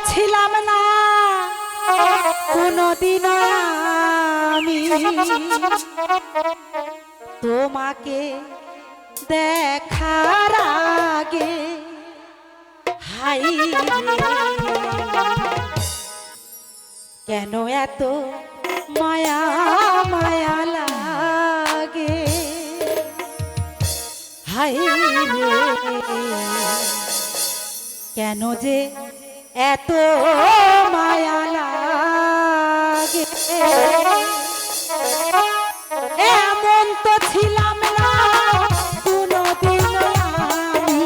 ছিলাম না কোনদিন আমি তোমাকে দেখার আগে। হাই কেন এত মায়া মায়া লাগে। হাই কেন যে এত মায়া লাগে। এমন তো ছিলাম না কোনদিন আমি,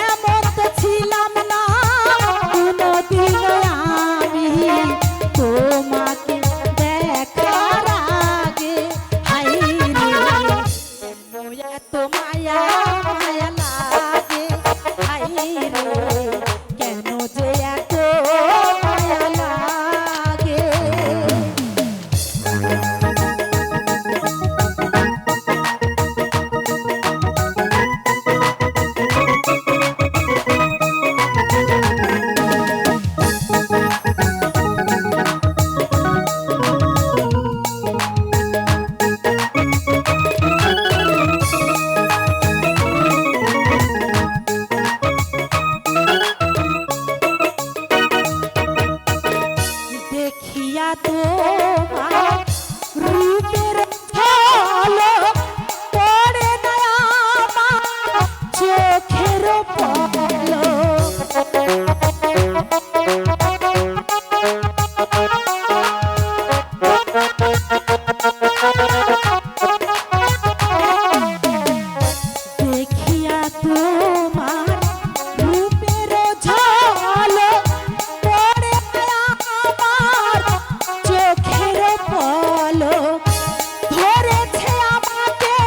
এমন তো ছিলাম না কোনদিন আমি তোমাকে দেখার আগে। হাই রে এত মায়া মায়া লাগে। হাই রে কেন যে এত মায়া লাগে। দেখিয়া তোমার রূপের ঝলক পড়ে না আমার চোখের পলক। দেখিয়া তোমার রূপের ঝলক পড়ে না আমার চোখের পলক। ধরেছে আমাকে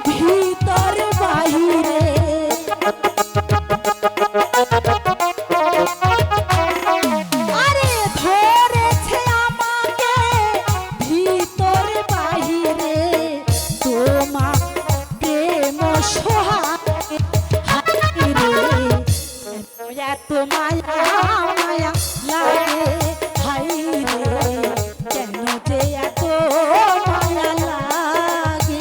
ভিতর বাহিরে, আরে ধরেছে আমাকে ভিতর বাহিরে তোমার প্রেম সোহাগে। হায় রে এত মায়া মায়া লাগে। হায় রে কেন যে এত মায়া লাগে।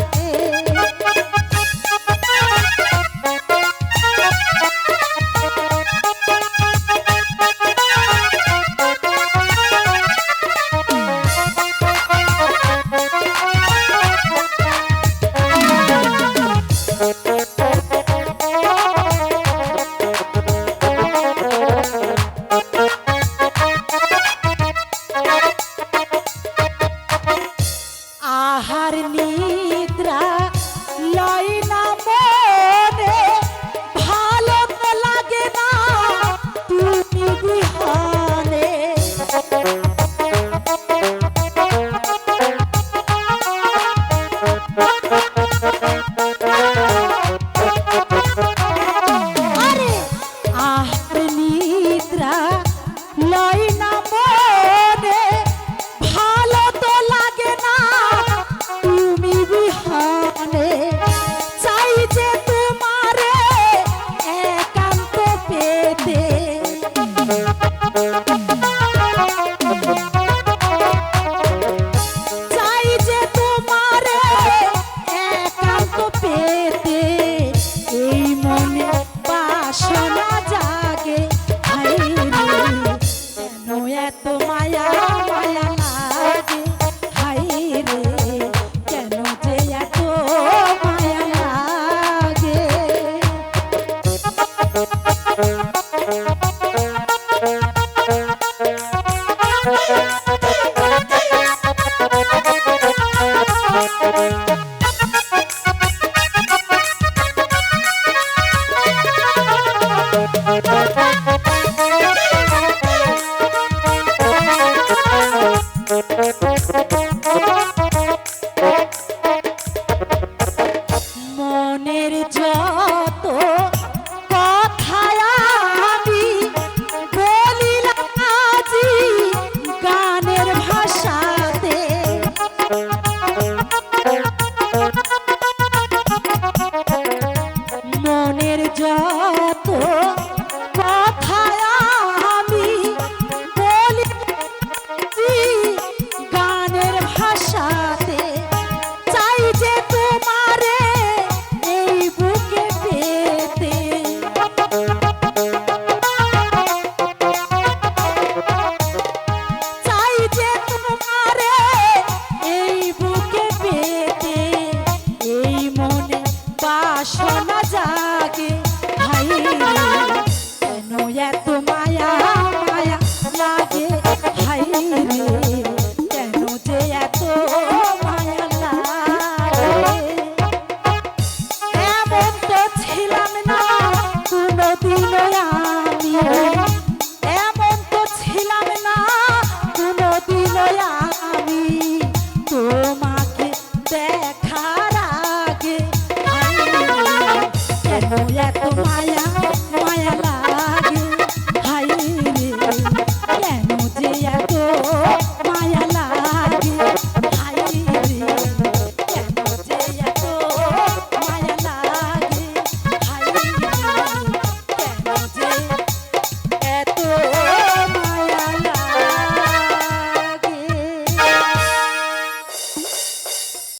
আহার নিদ্রা লয় না মনে, ভালো তো লাগে না তুমি বিহনে। আরে আহার নিদ্রা লয় না মনে, ভালো তো লাগে না তুমি বিহনে। চাই যে তোমারে একান্ত পেতে, চাই যে তোমারে একান্ত পেতে, এই মনে বাসনা জাগে। হায় রে কেন এত মায়া মায়া লাগে। হায় রে কেন যে এত মায়া লাগে। আমি